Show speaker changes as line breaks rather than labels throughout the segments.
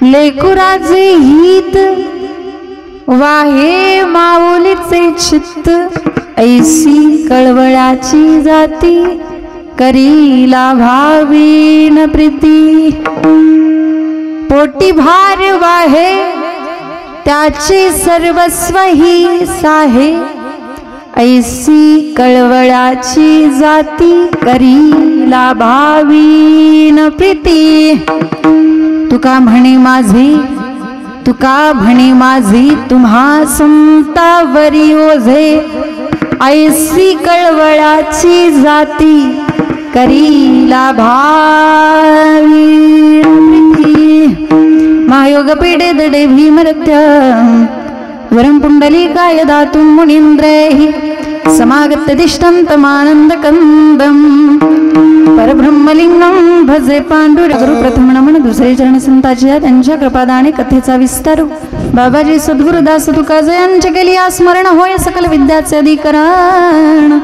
लेकुराचे हित वाहे माऊलीचे चित्त, ऐसी कळवळाची जाती करीला भावीन प्रीती। पोटी भार वाहे त्याचे सर्वस्व ही साहे, ऐसी कळवळाची जाती करीला भावीन प्रीती। तुका म्हणे माझी, तुका म्हणे माझी तुम्हा संतावरी ओझे, ऐसी कळवळाची जाती करीला भावीन प्रीती। महायोग पीडे दडे भीमरत्य वरं पुंडलिकाय दातुं मुनीन्द्रैः, समागत्य तिष्ठन्तमानन्दकन्दं परब्रह्मलिंगं भजे पांडुरंग। गुरु प्रथम नमन दुसरे चरण संतांच्या त्यांच्या कृपादाने कथेचा विस्तार। बाबाजी सद्गुरुदास तुकाजे यांचे केली स्मरण, होय सकल विद्याचे अधिकरण।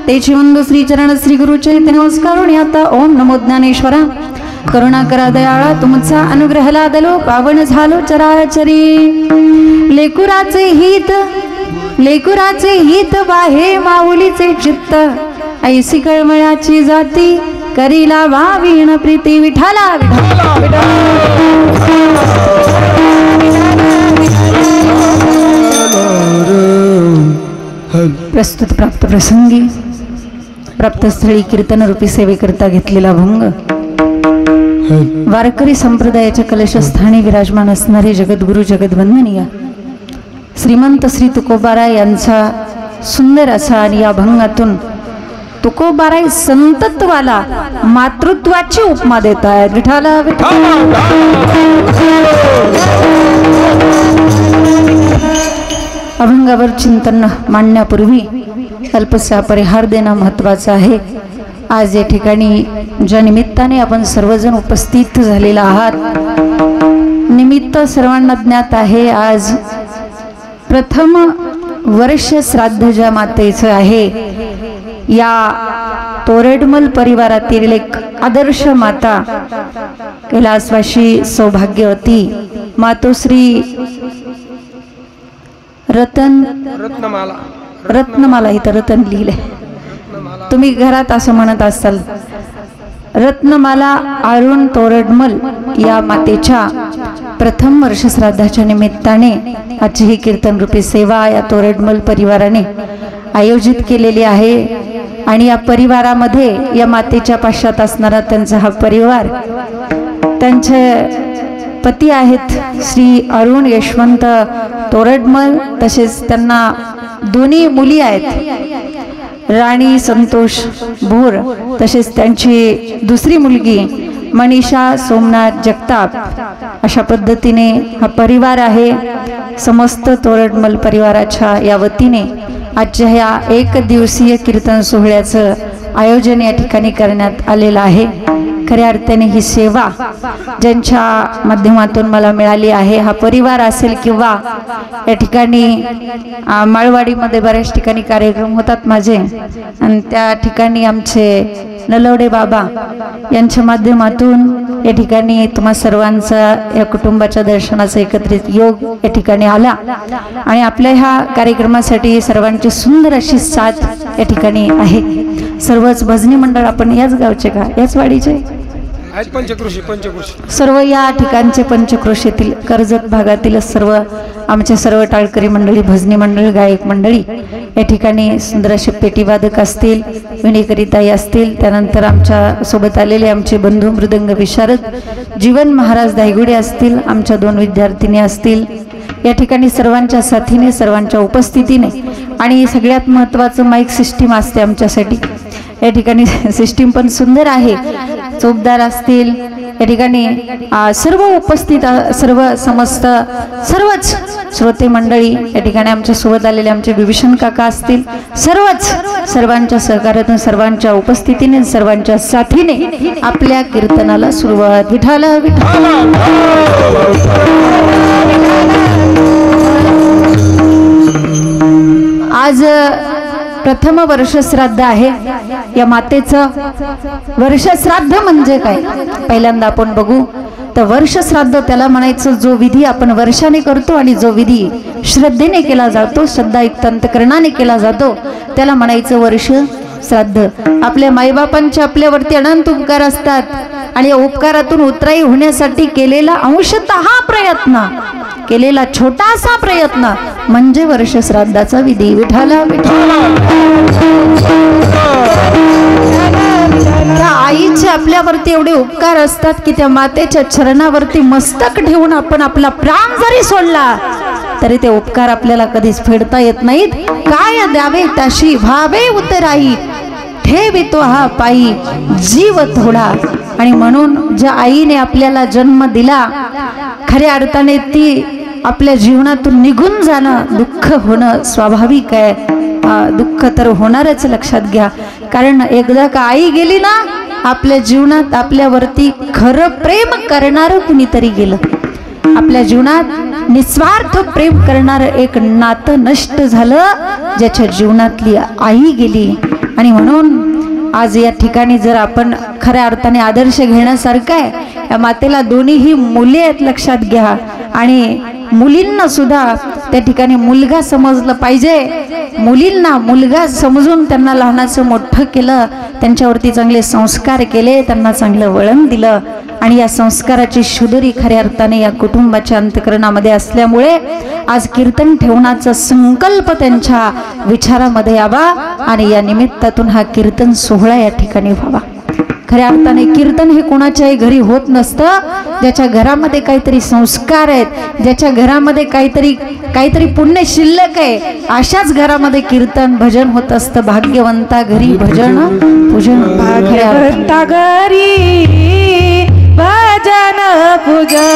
तेची वंदू श्री चरण श्री गुरुचे ते नमस्कारुणी आता ओम नमो ज्ञानेश्वरा। करुणा करा दयाळा तुमचा अनुग्रह लादलो, पावन झालो चराचरी। लेकुराचे हित, लेकुराचे हित वाहे माऊलीचे चित्त, ऐसी कळमळाची जाती करीला भावीन प्रीती। विठाला विठाला प्रस्तुत प्राप्त प्रसंगी प्राप्तस्थळी कीर्तन रूपी सेवेकरता घेतलेला भंग, वारकरी संप्रदायाच्या कलशस्थानी विराजमान असणारे जगद्गुरु जगद्वंदनीय श्रीमंत श्री तुकोबाराय यांचा सुंदर असा आणि या भंगातून तुकोबाराय संतत्वाला मातृत्वाची उपमा देत आहेत। विठाला अभंगावर चिंतन मांडण्यापूर्वी अल्पसा परिहार देणं महत्वाचं आहे। आज या ठिकाणी ज्या निमित्ताने आपण सर्वजण उपस्थित झालेला आहात, निमित्त सर्वांना ज्ञात आहे। आज प्रथम वर्ष श्राद्ध ज्या मातेचं आहे, या तोरडमल परिवारातील एक आदर्श माता कैलासवासी सौभाग्यवती मातोश्री रत्नमाला इथं रतन लिहिले, तुम्ही घरात असं म्हणत असाल, रत्नमाला अरुण तोरडमल या मातेच्या प्रथम वर्ष श्राद्धाच्या निमित्ताने आजची ही कीर्तन रूपी सेवा या तोरडमल परिवाराने आयोजित केलेली आहे। आणि या परिवारामध्ये या मातेच्या पाश्चात असणारा त्यांचा हा परिवार, त्यांचे पती आहेत श्री अरुण यशवंत तोरडमल, तसेच त्यांना दोन्ही मुली आहेत, राणी संतोष भोर, तसेच त्यांची दुसरी मुलगी मनीषा सोमनाथ जगताप। अशा पद्धतीने हा परिवार आहे। समस्त तोरडमल परिवाराच्या या वतीने आजच्या ह्या एक दिवसीय कीर्तन सोहळ्याचं आयोजन या ठिकाणी करण्यात आलेलं आहे। खऱ्या अर्थाने ही सेवा ज्यांच्या माध्यमातून मला मिळाली आहे, हा परिवार असेल किंवा या ठिकाणी माळवाडीमध्ये बऱ्याच ठिकाणी कार्यक्रम होतात माझे, आणि त्या ठिकाणी आमचे नलवडे बाबा यांच्या माध्यमातून या ठिकाणी तुम्हा सर्वांचा या कुटुंबाच्या दर्शनाचा एकत्रित योग या ठिकाणी आला। आणि आपल्या ह्या कार्यक्रमासाठी सर्वांची सुंदर अशी साथ या ठिकाणी आहे। सर्वच भजनी मंडळ आपण याच गावचे का, याच वाडीचे
पंचक्रोशी
सर्व या ठिकाणचे पंचक्रोशीतील कर्जत भागातील सर्व आमचे सर्व टाळकरी मंडळी, भजनी मंडळ, गायक मंडळी या ठिकाणी सुंदर असे पेटीवादक असतील, विणेकरीताई असतील, त्यानंतर आमच्या सोबत आलेले आमचे बंधू मृदंग विशारद जीवन महाराज दायगुडे असतील, आमच्या 2 विद्यार्थिनी असतील, या ठिकाणी सर्वांच्या साथीने सर्वांच्या उपस्थितीने। आणि सगळ्यात महत्त्वाचं माईक सिस्टीम असते आमच्यासाठी, या ठिकाणी सिस्टीम पण सुंदर आहे, चौकदार असतील, या ठिकाणी सर्व उपस्थित सर्व समस्त सर्वच श्रोते मंडळी या ठिकाणी आमच्या सोबत आलेले आमचे विभीषण काका असतील, सर्वच सर्वांच्या सहकार्यातून सर्वांच्या उपस्थितीने सर्वांच्या साथीने आपल्या कीर्तनाला सुरुवात। विठाला विठाला आज प्रथम वर्ष श्राद्ध आहे। या मातेचं वर्ष श्राद्ध म्हणजे काय पहिल्यांदा आपण बघू तर वर्ष श्राद्ध त्याला म्हणायचं जो विधी आपण वर्षाने करतो आणि जो विधी श्रद्धेने केला जातो, श्रद्धायुक्त अंतकरणाने केला जातो, त्याला म्हणायचं वर्ष श्राद्ध. आपल्या माईबापांचे आपल्यावरती अनंत उपकार असतात आणि या उपकारातून उतराई होण्यासाठी केलेला अंशतः प्रयत्न, केलेला छोटासा प्रयत्न म्हणजे वर्ष श्राद्धाचा विधी. विठाला विठाला. त्या आईचे आपल्यावरती एवढे उपकार असतात की त्या मातेच्या चरणावरती मस्तक ठेवून आपण आपला प्राण जरी सोडला तरी ते उपकार आपल्याला कधीच फेडता येत नाहीत. काय द्यावे त्याशी व्हावे उतराई, ठेवितो हा पायी जीव थोडा. आणि म्हणून ज्या आईने आपल्याला जन्म दिला, खऱ्या अर्थाने ती आपल्या जीवनातून निघून जाणं, दुःख होणं स्वाभाविक आहे. दुःख तर होणारच, लक्षात घ्या. कारण एकदा का आई गेली ना आपल्या जीवनात, आपल्यावरती खरं प्रेम करणारं कुणीतरी गेलं. आपल्या जीवनात निस्वार्थ प्रेम करणारं एक नातं नष्ट झालं, ज्याच्या जीवनातली आई गेली. आणि म्हणून आज या ठिकाणी जर आपण खऱ्या अर्थाने आदर्श घेण्यासारखं आहे, या मातेला दोन्हीही मुले आहेत, लक्षात घ्या. आणि मुलींना सुद्धा त्या ठिकाणी मुलगा समजलं पाहिजे. मुलींना मुलगा समजून त्यांना लहानाचं मोठं केलं, त्यांच्यावरती चांगले संस्कार केले, त्यांना चांगलं वळण दिलं. आणि या संस्काराची शुद्धरी खऱ्या अर्थाने या कुटुंबाच्या अंतःकरणामध्ये असल्यामुळे आज कीर्तन ठेवण्याचा संकल्प त्यांच्या विचारामध्ये यावा आणि या निमित्तातून हा कीर्तन सोहळा या ठिकाणी व्हावा. खऱ्या अर्थाने कीर्तन हे कोणाच्याही घरी होत नसतं. ज्याच्या घरामध्ये काहीतरी संस्कार आहेत, ज्याच्या घरामध्ये काहीतरी पुण्य शिल्लक आहे, अशाच घरामध्ये कीर्तन भजन होत असतं. भाग्यवंता घरी भजन पूजन, भाग्यवंता घरी भजन पूजन,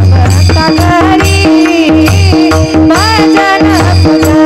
भाग्यवंता घरी भजन पूजन,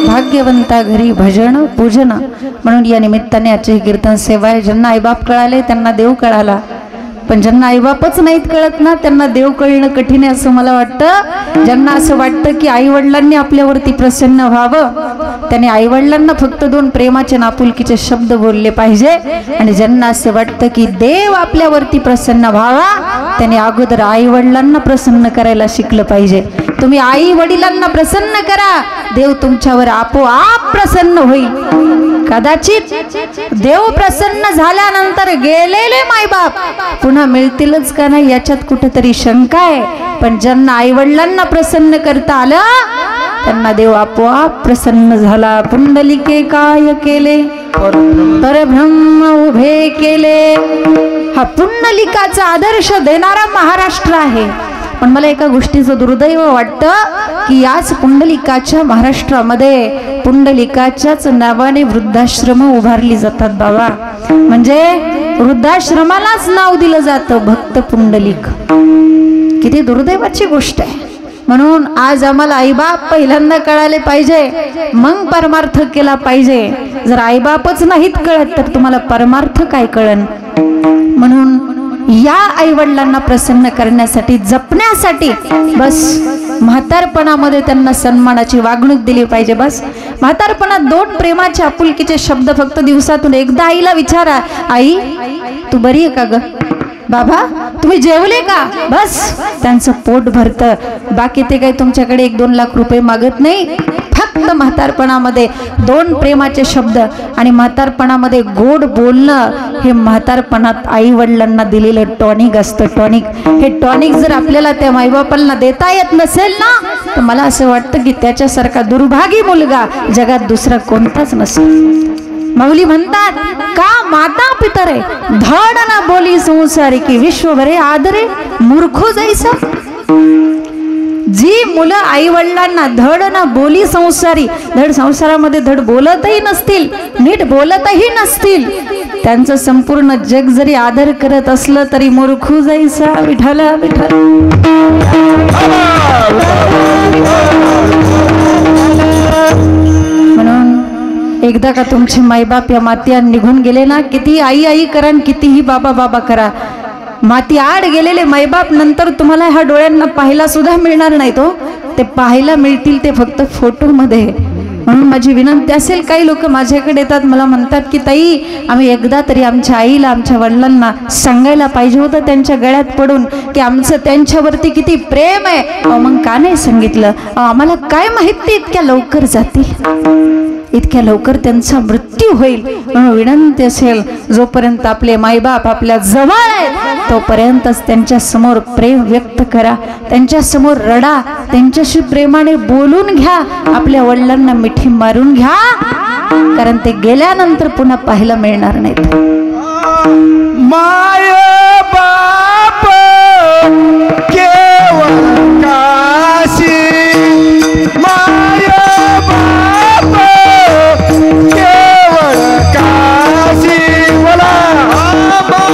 भाग्यवंता घरी घरी भजन पूजन. म्हणून या निमित्ताने आजचे कीर्तन सेवा आहे. ज्यांना आईबाप कळाले त्यांना देव कळाला, पण ज्यांना आईबापच नाहीत कळत ना त्यांना देव कळणं कठीण आहे असं मला वाटतं. ज्यांना असं वाटतं की आई वडिलांनी आपल्यावरती प्रसन्न व्हावं, त्याने आई वडिलांना फक्त 2 प्रेमाचे नापुलकीचे शब्द बोलले पाहिजे. आणि ज्यांना असं वाटतं की देव आपल्यावरती प्रसन्न व्हावा, त्याने अगोदर आई वडिलांना प्रसन्न करायला शिकलं पाहिजे. तुम्ही आई वडिलांना प्रसन्न करा, देव तुमच्यावर आपोआप प्रसन्न होईल. कदाचित देव प्रसन्न झाल्यानंतर गेलेले मायबाप पुन्हा मिळतीलच का नाही याच्यात कुठेतरी शंका आहे. पण ज्यांना आई वडिलांना प्रसन्न करता आलं त्यांना देव आपोआप प्रसन्न झाला. पुंडलिके काय केले तर ब्रह्म उभे केले. हा पुंडलिकाचा आदर्श देणारा महाराष्ट्र आहे. पण मला एका गोष्टीचं दुर्दैव वाटतं की याच पुंडलिकाच्या महाराष्ट्रामध्ये पुंडलिकाच्याच नावाने वृद्धाश्रम उभारली जातात बाबा. म्हणजे वृद्धाश्रमालाच नाव दिलं जातं भक्त पुंडलिक. किती दुर्दैवाची गोष्ट आहे. म्हणून आज आम्हाला आईबाप पहिल्यांदा कळाले पाहिजे, मग परमार्थ केला पाहिजे. जर आईबापच नाहीत कळत तर तुम्हाला परमार्थ काय कळन. म्हणून या आईवडिलांना प्रसन्न करण्यासाठी, जपण्यासाठी बस म्हातारपणामध्ये त्यांना सन्मानाची वागणूक दिली पाहिजे. बस म्हातारपणात 2 प्रेमाचे आपुलकीचे शब्द फक्त दिवसातून एकदा आईला विचारा, आई तू बरी आहे का ग, बाबा तुम्ही जेवले का, बस त्यांचं पोट भरतं. बाकी ते काही तुमच्याकडे 1-2 लाख रुपये मागत नाही. फक्त म्हातारपणामध्ये 2 प्रेमाचे शब्द आणि म्हातारपणामध्ये गोड बोलणं हे म्हातारपणात आई वडिलांना दिलेलं टॉनिक असतं. टॉनिक हे टॉनिक जर आपल्याला त्या माईबापांना देता येत नसेल ना, तर मला असं वाटतं की त्याच्यासारखा दुर्भागी मुलगा जगात दुसरा कोणताच नसेल. माऊली म्हणतात का माता पितरे धड ना बोली संसारी की विश्वभरे आदरे मूर्खो जैसा. जी मुलं आई वडिलांना धड ना बोली संसारी, धड संसारामध्ये धड बोलतही नसतील, नीट बोलतही नसतील, त्यांचं संपूर्ण जग जरी आदर करत असलं तरी मूर्खो जैसा. विठ्ठल विठ्ठल. म्हणून एकदा का तुमचे माईबाप या मातीआड निघून गेले ना, किती आई आई करा कितीही बाबा बाबा करा, माती आड गेलेले माईबाप नंतर तुम्हाला ह्या डोळ्यांना पाहायला सुद्धा मिळणार नाही. तो ते पाहायला मिळतील ते फक्त फोटोमध्ये. म्हणून माझी विनंती असेल, काही लोक माझ्याकडे येतात, मला म्हणतात की ताई आम्ही एकदा तरी आमच्या आईला आमच्या वडिलांना सांगायला पाहिजे होतं त्यांच्या गळ्यात पडून की आमचं त्यांच्यावरती किती प्रेम आहे. मग का नाही सांगितलं, आम्हाला काय माहिती इतक्या लवकर जातील, इतक्या लवकर त्यांचा मृत्यू होईल. म्हणून विनंती असेल, जोपर्यंत आपले माईबाप आपल्या जवळ आहेत तोपर्यंतच त्यांच्या समोर प्रेम व्यक्त करा, त्यांच्या समोर रडा, त्यांच्याशी प्रेमाने बोलून घ्या, आपल्या वडिलांना मिठी मारून घ्या, कारण ते गेल्यानंतर पुन्हा पाहायला मिळणार नाहीत.
माय बाप केवळ काशी, माय बाप केवळ काशी, बोला माय बाप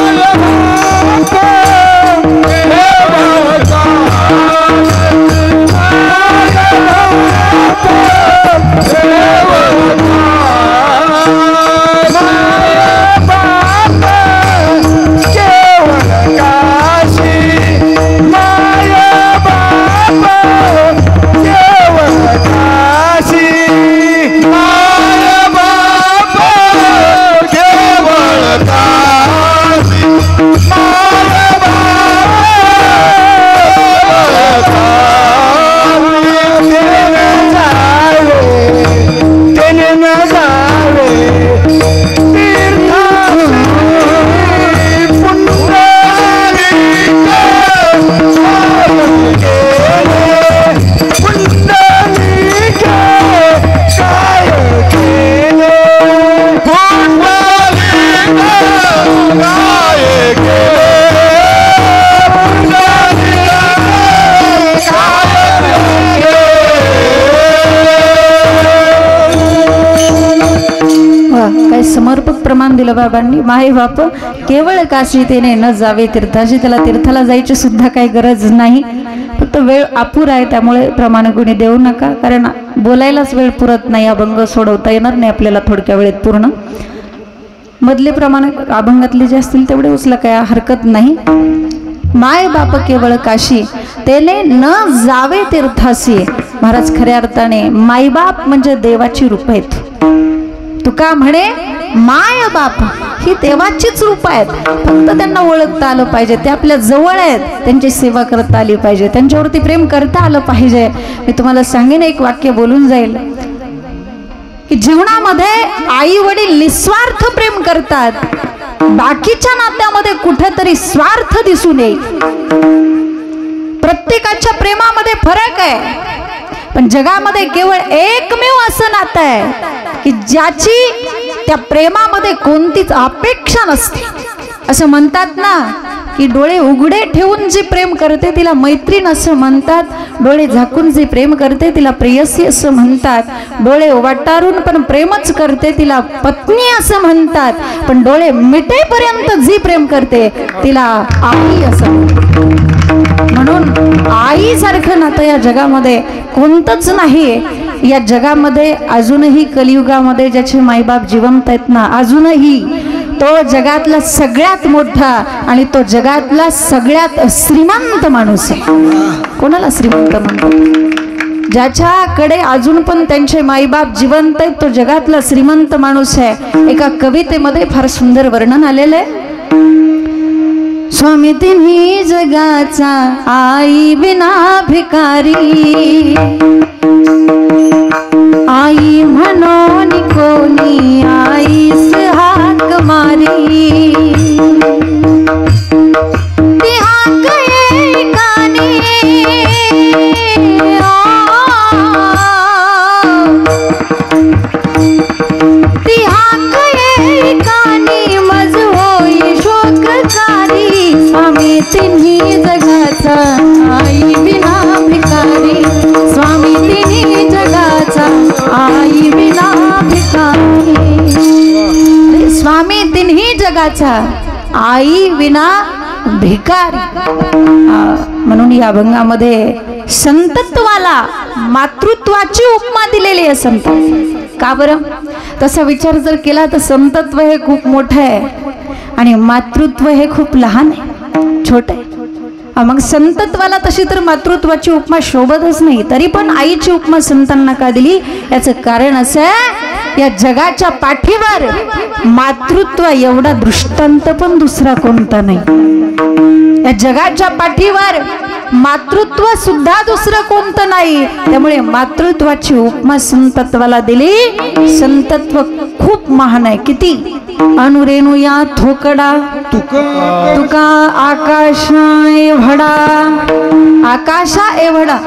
केवळ काशी, माय बाप केवळ
समर्पक प्रमाण दिलं बाबांनी. माय बाप केवळ काशी तेने न जावे तीर्थाशी. त्याला तीर्थाला जायची सुद्धा काही गरज नाही, फक्त वेळ अपुरा आहे, त्यामुळे प्रमाण गुणी देऊ नका, कारण बोलायलाच वेळ पुरत नाही, अभंग सोडवता येणार नाही आपल्याला थोडक्या वेळेत पूर्ण. मधले प्रमाण अभंगातले जे असतील तेवढे उचला, काय हरकत नाही. माय बाप केवळ काशी तेने न जावे तीर्थासी. महाराज खऱ्या अर्थाने मायबाप म्हणजे देवाची रूप आहेत. तुका म्हणे माय बाप ही देवाचीच रूप आहेत, फक्त त्यांना ओळखता आलं पाहिजे, ते आपल्या जवळ आहेत, त्यांची सेवा करता आली पाहिजे, त्यांच्यावरती प्रेम करता आलं पाहिजे. मी तुम्हाला सांगेन, एक वाक्य बोलून जाईल की जीवनामध्ये आई वडील निस्वार्थ प्रेम करतात, बाकीच्या नात्यामध्ये कुठेतरी स्वार्थ दिसून येईल. प्रत्येकाच्या प्रेमामध्ये फरक आहे, पण जगामध्ये केवळ एकमेव असं नातं आहे की ज्याची त्या प्रेमामध्ये कोणतीच अपेक्षा नसते. असं म्हणतात ना की डोळे उघडे ठेवून जी प्रेम करते तिला मैत्रीण असं म्हणतात, डोळे झाकून जी प्रेम करते तिला प्रेयसी असं म्हणतात, डोळे वाटारून पण प्रेमच करते तिला पत्नी असं म्हणतात, पण डोळे मिटेपर्यंत जी प्रेम करते तिला आई असं. म्हणून आईसारखं नातं या जगामध्ये कोणतंच नाही. या जगामध्ये अजूनही कलियुगामध्ये ज्याचे मायबाप जिवंत आहेत ना, अजूनही तो जगातला सगळ्यात मोठा आणि तो जगातला सगळ्यात श्रीमंत माणूस आहे. कोणाला श्रीमंत म्हणतात? ज्याच्याकडे अजून पण त्यांचे माईबाप जिवंत आहेत तो जगातला श्रीमंत माणूस आहे. एका कवितेमध्ये फार सुंदर वर्णन आलेलं आहे. स्वामी तिन्ही जगाचा आई बिना भिकारी, आई म्हणून कोणी आईस हाक मारी, ती हाक एकाने ती हाक एकाने मज होई शोककारी. स्वामी तिन्ही जगाचा आई बिना भिकारी, स्वामी तिन्ही जगाचा आई बिना भिकारी. स्वामी तिन्ही जगाचा आई विना भिकारी. म्हणून या अभंगामध्ये संतत्वाला मातृत्वाची उपमा दिलेली आहे. संत का बरं? तसा विचार जर केला तर संतत्व हे खूप मोठं आहे आणि मातृत्व हे खूप लहान आहे, छोटं आहे. मग संतत्वाला तशी तर मातृत्वाची उपमा शोभतच नाही, तरी पण आईची उपमा संतांना का दिली? याचं कारण असं आहे, या जगाच्या पाठीवर मातृत्व एवढा दृष्टांत पण दुसरा कोणता नाही. या जगाच्या पाठीवर मातृत्व सुद्धा दुसरं कोणतं नाही. त्यामुळे मातृत्वाची उपमा संतत्वाला दिली. संतत्व खूप महान आहे. किती? अनुरेणू या थोकडा तुका आकाशा एवढा, आकाशा एवढा.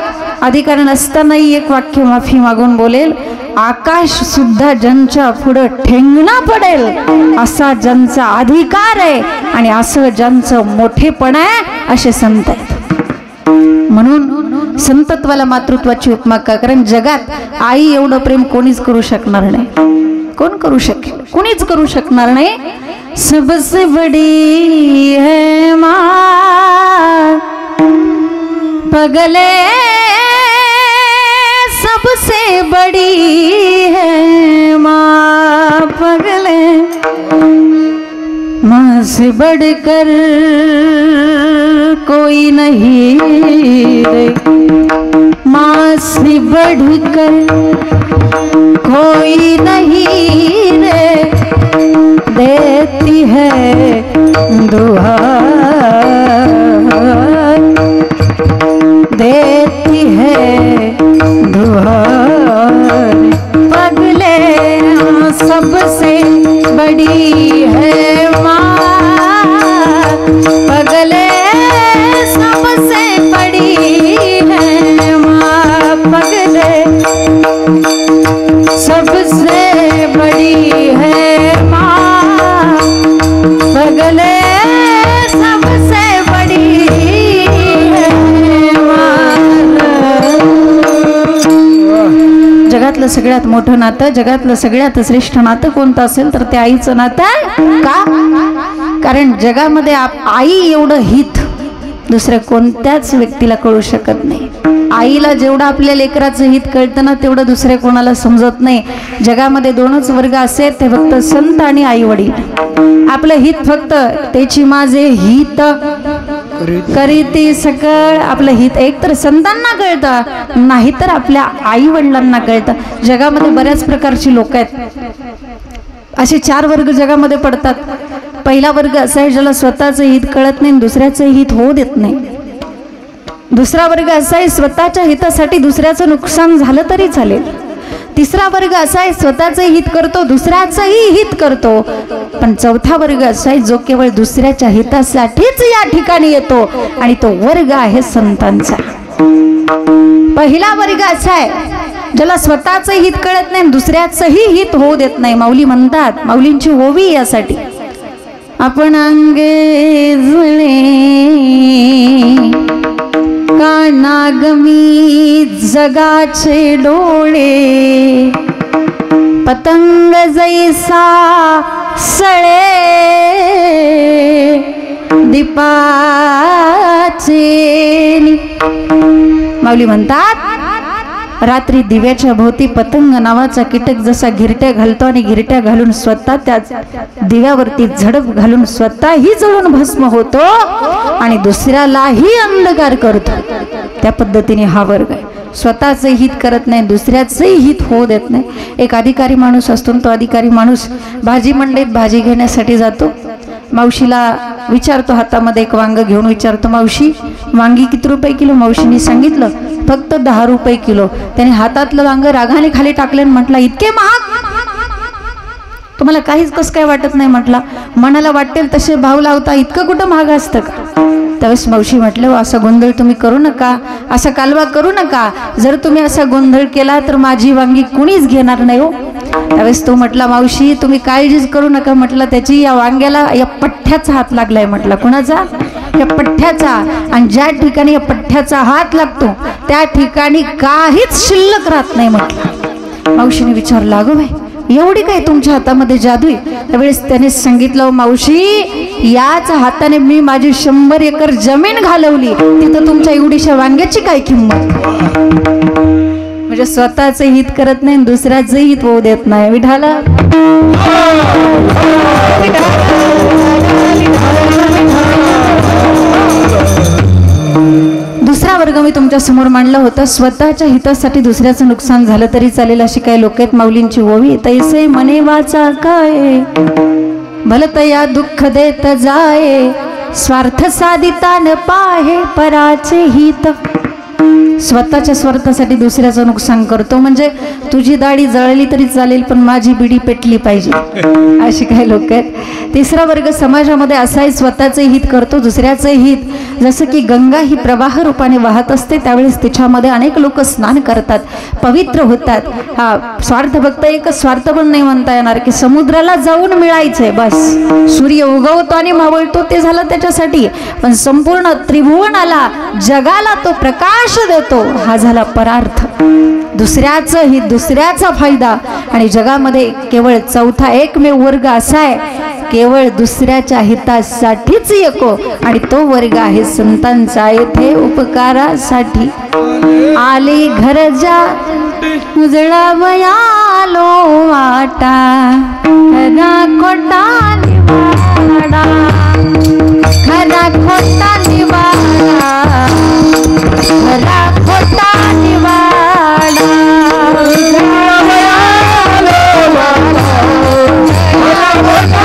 अधिकार नसतानाही एक वाक्य माफी मागून बोलेल, आकाश सुद्धा ज्यांच्या पुढं ठेंगणा पडेल असा ज्यांचा अधिकार आहे आणि असं ज्यांचं मोठेपण आहे असे संत आहेत. म्हणून संतत्वाला मातृत्वाची उपमा का? कारण जगात आई एवढं प्रेम कोणीच करू शकणार नाही. कोण करू शकेल? कोणीच करू शकणार नाही. सबसे बड़ी है माँ पगले, सबसे बड़ी है माँ पगले, माँ से बढ़कर कोई नहीं रे, माँ से बढ़कर कोई नहीं रे, देती है दुहाई, देती है दुहाई, पगले सबसे बड़ी है माँ, पगले सबसे बड़ी है माँ, पगले सबसे बड़ी है माँ, पगले सबसे बड़ी है माँ. जगातलं सगळ्यात मोठं नातं, जगातलं सगळ्यात श्रेष्ठ नातं कोणतं असेल तर ते आईचं नातं आहे. का? कारण जगामध्ये आई एवढं हित दुसऱ्या कोणत्याच व्यक्तीला कळू शकत नाही. आईला जेवढं आपल्या लेकराचं हित कळतं ना तेवढं दुसऱ्या कोणाला समजत नाही. जगामध्ये दोनच वर्ग असे, ते फक्त संत आणि आई वडील. आपलं हित फक्त त्याची माझे हित करीती सकळ, आपलं हित एक तर संतांना कळतं, नाही तर आपल्या आई वडिलांना कळतं. जगामध्ये बऱ्याच प्रकारची लोक आहेत. असे 4 वर्ग जगामध्ये पडतात. पहिला वर्ग असा आहे ज्याला स्वतःचं हित कळत नाही, दुसऱ्याचं हित होऊ देत नाही. दुसरा वर्ग असा आहे स्वतःच्या हितासाठी दुसऱ्याचं नुकसान झालं तरी चालेल. तिसरा वर्ग असा आहे स्वतःचं हित करतो, दुसऱ्याचंही हित करतो. पण चौथा वर्ग असा आहे जो केवळ दुसऱ्याच्या हितासाठीच या ठिकाणी येतो आणि तो वर्ग आहे संतांचा. पहिला वर्ग असा आहे ज्याला स्वतःचं हित कळत नाही, दुसऱ्याचंही हित होऊ देत नाही. माऊली म्हणतात, माऊलींची ओवी यासाठी, आपण अंगे जुळे का नागमी जगाचे डोळे, पतंग जैसा सळे दीपाचे. माऊली म्हणतात रात्री दिव्याच्या भोवती पतंग नावाचा कीटक जसा घिरट्या घालतो आणि घिरट्या घालून स्वतः त्या दिव्यावरती झडप घालून स्वतःही जळून भस्म होतो आणि दुसऱ्यालाही अंधकार करतो, त्या पद्धतीने हा वर्ग आहे. स्वतःचं हित करत नाही, दुसऱ्याचंही हित होऊ देत नाही. एक अधिकारी माणूस असतो, तो अधिकारी माणूस भाजी मंडईत भाजी घेण्यासाठी जातो. मावशीला विचारतो, हातामध्ये एक वांग घेऊन विचारतो, मावशी वांगी किती रुपये किलो? मावशीने सांगितलं फक्त 10 रुपये किलो. त्याने हातातलं वांग रागाने खाली टाकले आणि म्हटलं, इतके महाग? तुम्हाला काहीच कसं काय वाटत नाही? म्हटलं, मनाला वाटेल तसे भाव लावता, इतकं कुठं महाग असतं का? त्यावेळेस मावशी म्हटलं, असा गोंधळ तुम्ही करू नका, असा कालवा करू नका. जर तुम्ही असा गोंधळ केला तर माझी वांगी कुणीच घेणार नाही हो. त्यावेळेस तो म्हटला, मावशी तुम्ही काळजीच करू नका. म्हटलं, त्याची या वांग्याला या पठ्ठ्याचा हात लागलाय. म्हटलं, कुणाचा? या पठ्ठ्याचा. आणि ज्या ठिकाणी या पठ्ठ्याचा हात लागतो त्या ठिकाणी काहीच शिल्लक राहत नाही. म्हटलं, मावशीने विचारलं, अगं बाई एवढी काय तुमच्या हातामध्ये जादू आहे? त्यावेळेस त्याने सांगितलं, मावशी याच हाताने मी माझी 100 एकर जमीन घालवली, तिथं तुमच्या एवढीशा वांग्याची काय किंमत? म्हणजे स्वतःचं हित करत नाही, दुसऱ्याचं हित होऊ देत नाही. विठाला दुसरा वर्ग मी तुमच्या समोर मांडला होता. स्वतःच्या हितासाठी दुसऱ्याचं नुकसान झालं तरी चालेल अशी काही लोक आहेत. माऊलींची ओवी, तैसे मने वाचा काय भलतया दुःख देत जाये, स्वार्थ साधिता न पाहे पराचे हित. स्वतःच्या स्वार्थासाठी दुसऱ्याचं नुकसान करतो. म्हणजे तुझी दाढी जळली तरी चालेल पण माझी बिडी पेटली पाहिजे, अशी काही लोक आहेत. तिसरा वर्ग समाजामध्ये असाही स्वतःचे हित करतो, दुसऱ्याचे हित. जसं की गंगा ही प्रवाह रूपाने वाहत असते, त्यावेळेस तिच्यामध्ये अनेक लोक स्नान करतात, पवित्र होतात. हा स्वार्थ फक्त एक स्वार्थ पण नाही म्हणता येणार की समुद्राला जाऊन मिळायचंय बस. सूर्य उगवतो आणि मावळतो ते झालं त्याच्यासाठी, पण संपूर्ण त्रिभुवनाला जगाला तो प्रकाश देतो, हा झाला परार्थ. दुसऱ्याचं हित, दुसऱ्याचा फायदा. आणि जगामध्ये केवळ चौथा एकमेव वर्ग असा आहे, केवळ दुसऱ्याच्या हितासाठीच येतो, आणि तो वर्ग आहे संतांचा. येथे उपकारासाठी आली घरजा उजळावयालो वाटा, खरा खोटा निवाडा, खरा खोटा निवाडा, खरा खोटा निवाडा, उजळावयालो वाटा, खरा खोटा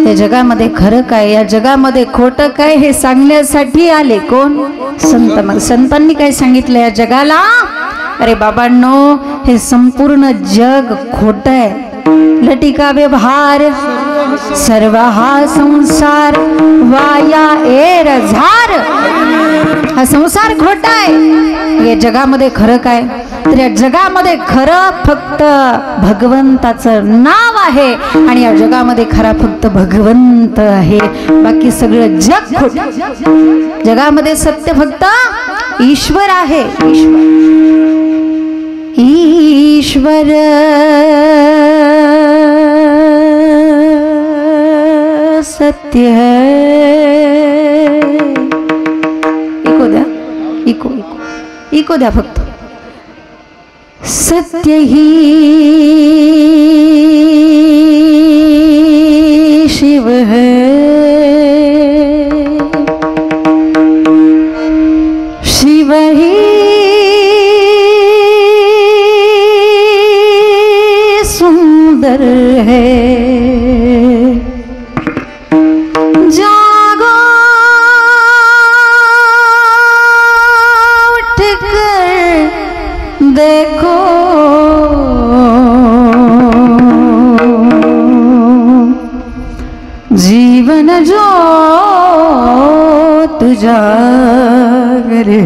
या जगामध्ये खरं काय, या जगामध्ये खोटं काय हे सांगण्यासाठी आले कोण? संत. मग संतांनी काय सांगितलं या जगाला? अरे बाबांनो, हे संपूर्ण जग खोटं आहे. लटिका व्यवहार सर्व हा संसार वाया एर झार. हा संसार खोटा आहे. या जगामध्ये खरं काय? तर या जगामध्ये खरं फक्त भगवंताचं नाव आहे, आणि या जगामध्ये खरा फक्त भगवंत आहे. बाकी सगळं जग खोटं. जगामध्ये सत्य फक्त ईश्वर आहे. ईश्वर सत्य है. इको द्या, इको इको इको द्या फक्त. सत्य ही शिव है, शिव ही सुंदर है. जागो उठकर देखो, जीवन जो तुझा रे.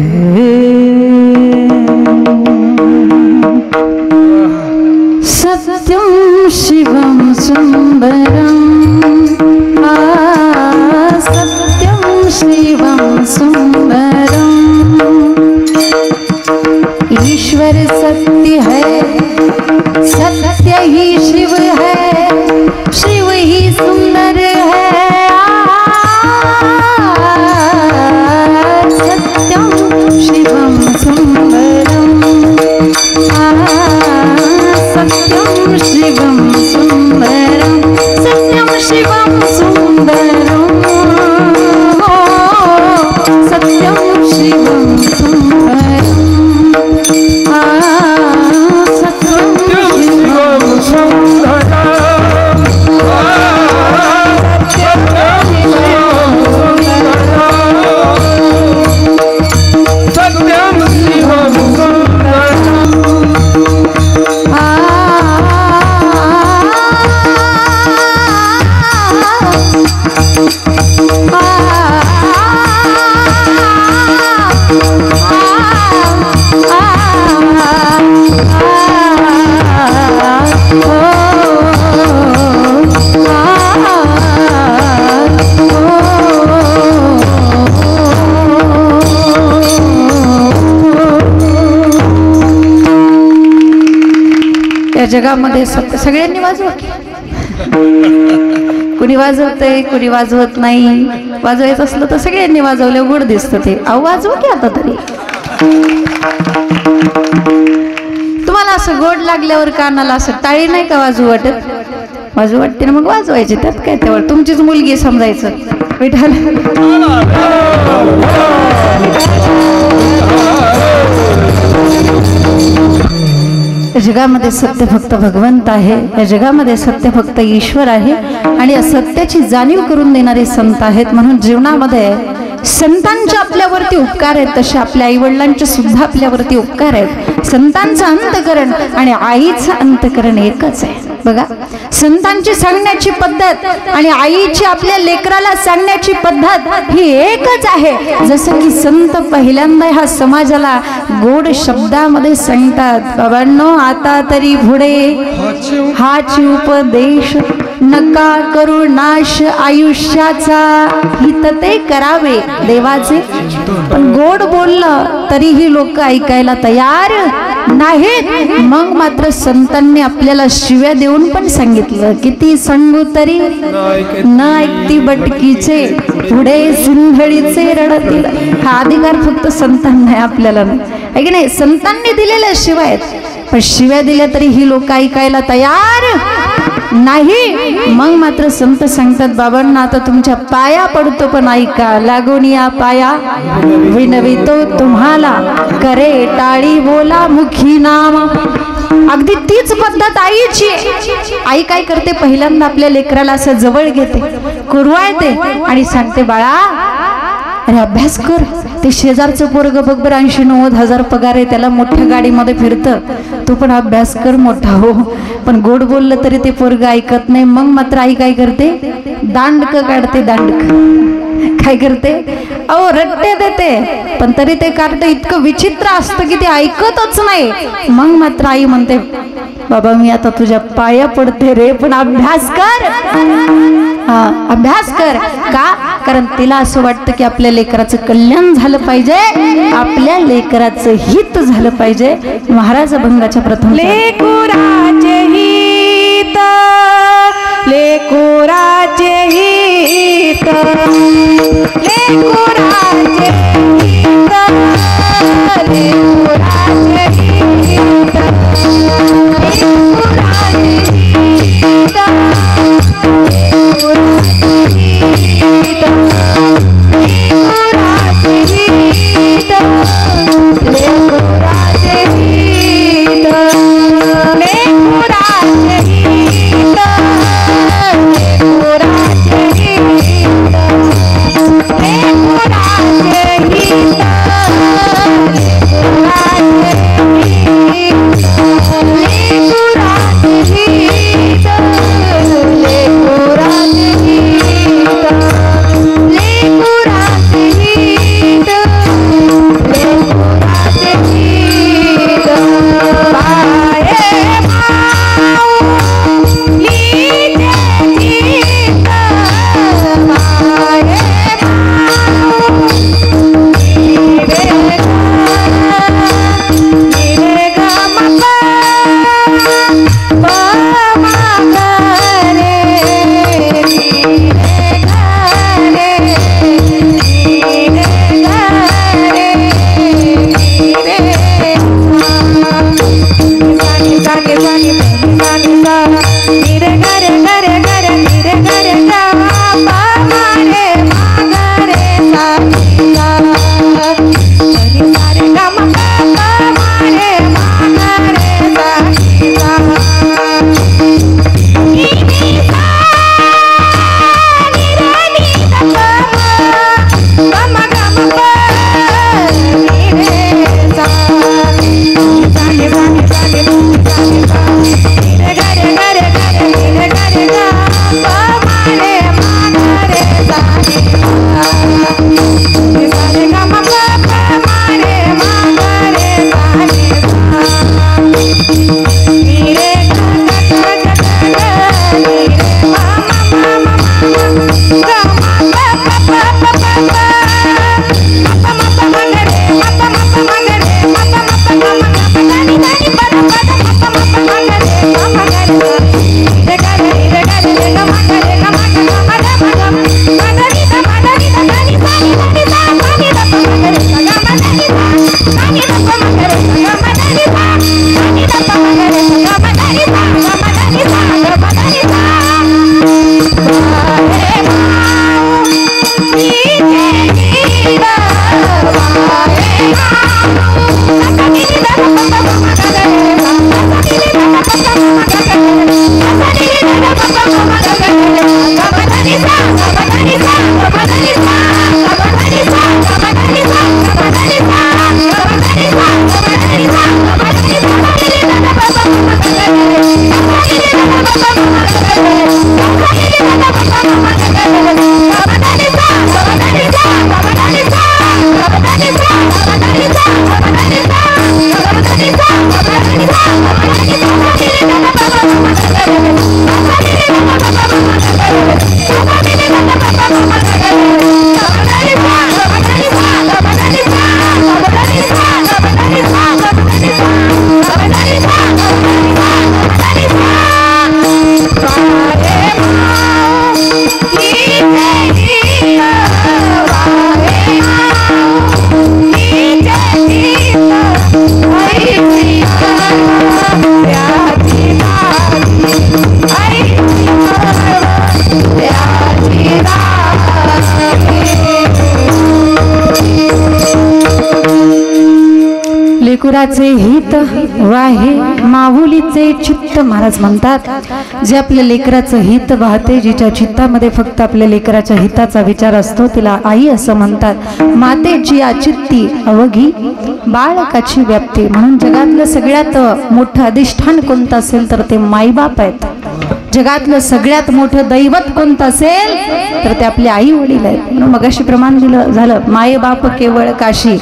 सत्यम शिवम सुंदरम, सत्यम शिवम सुंदरम. ईश्वर सत्य है, सत्य ही शिव है, शिव ही सुंदर है। सत्यम शिवम सुंदरम, सत्यम शिवम सुंदरम, सत्यम शिवम सुंदरम, सत्यम शिवम सुंदरम, सत्यम शिवम सुंदरम,
सत्यम शिवम सुंदरम,
या जगामध्ये सगळ्यांनी वाजवा. कुणी वाजवतंय, कुणी वाजवत नाही. वाजवायचं असलं तर सगळ्यांनी वाजवलं, गोड दिसतं ते. अहो वाजवा की आता तरी. तुम्हाला असं गोड लागल्यावर कानाला असं टाळी नाही का वाजवू वाटत? वाजवू वाटते ना, मग वाजवायची. त्यात काय, तेव्हा तुमचीच मुलगी समजायचं. विठाल या जगामध्ये सत्य फक्त भगवंत आहे, या जगामध्ये सत्य फक्त ईश्वर आहे आणि या सत्याची जाणीव करून देणारे संत आहेत. म्हणून जीवनामध्ये संतांचे आपल्यावरती उपकार आहेत, तसे आपल्या आईवडिलांचे सुद्धा आपल्यावरती उपकार आहेत. संतांचं अंतकरण आणि आईचं अंतकरण एकच आहे. बघा, संतांची सांगण्याची पद्धत आणि आईची आपल्या लेकराला सांगण्याची पद्धत ही एकच आहे. जसं की संत पहिल्यांदा ह्या समाजाला गोड शब्दामध्ये सांगतात, बाबांनो आता तरी पुढे हाच उपदेश, नका करू नाश आयुष्याचा, हित ते करावे देवाचे. पण गोड बोललं तरीही लोक ऐकायला तयार नाहीत. मग मात्र संतांनी आपल्याला शिव्या देऊन पण सांगितलं, किती सांगू तरी न ऐकती बटकीचे, पुढे सिंधळीचे रडतील. हा अधिकार फक्त संतांना आहे, आपल्याला नाही, आहे की नाही? संतांनी दिलेल्या शिव्या आहेत, पण शिव्या दिल्या तरी ही लोक ऐकायला तयार नाही. मग मात्र संत सांगतात, बाबांना आता तुमच्या पाया पडतो पण ऐका, लागून या पाया विनवितो तुम्हाला, करे टाळी बोला मुखी नाम. अगदी तीच पद्धत आईची. आई काय करते, पहिल्यांदा आपल्या लेकराला असं जवळ घेते, कुरवाळते आणि सांगते, बाळा अरे अभ्यास कर. ते शेजारचं पोरग बघ बरं, 80-90 हजार पगार आहे, त्याला मोठ्या गाडीमध्ये फिरतं, तू पण अभ्यास कर मोठा हो. पण गोड बोललं तरी ते पोरग ऐकत नाही. मग मात्र आई काय करते, दांडक काढते. दांडक काय करते, अहो रट्टे देते, पण तरी ते काढते इतकं विचित्र असतं की ते ऐकतच नाही. मग मात्र आई म्हणते, बाबा मी आता तुझ्या पाया पडते रे, पण अभ्यास कर. अभ्यास कर. का? कारण तिला असं वाटतं की आपल्या लेकराचं कल्याण झालं पाहिजे, आपल्या लेकराचं हित झालं पाहिजे. महाराज अभंगाच्या प्रथम,
लेकुराचे हित, लेकुराचे हित, लेकुराचे हित, लेकुराचे हित, लेकुराचे हित, लेकुराचे हित, रे ग रे ग रे ग रे नी रे ग रे ग मा रे मा ग रे सा नी सा रे ग म प मा रे मा ग रे सा नी नी सा नी रे नी द प म ग म प नी रे सा नी सा नी सा नी सा नी सा नी सा नी रे ग रे ग रे ग रे नी रे ग रे ग प मा रे मा ग रे सा नी सा रे ग म प मा रे मा ग रे सा नी सा नी रे ग ग ग ग नी रे मा मा मा मा ग म प प प प प लेकराचे हित वाहे माऊलीचे चित्त महाराज म्हणतात जे आपल्या लेकराचं हित वाहते जिच्या चित्तामध्ये फक्त आपल्या लेकराच्या हिताचा विचार असतो तिला आई असं म्हणतात मातेची आचित्ती अवघी बाळकाची व्याप्ती म्हणून जगातलं सगळ्यात मोठं अधिष्ठान कोणतं असेल तर ते माईबाप आहेत जगातलं सगळ्यात मोठं दैवत कोणतं असेल तर ते आपले आई वडील आहेत म्हणून मगाशी प्रमाण दिलं झालं माये बाप केवळ काशी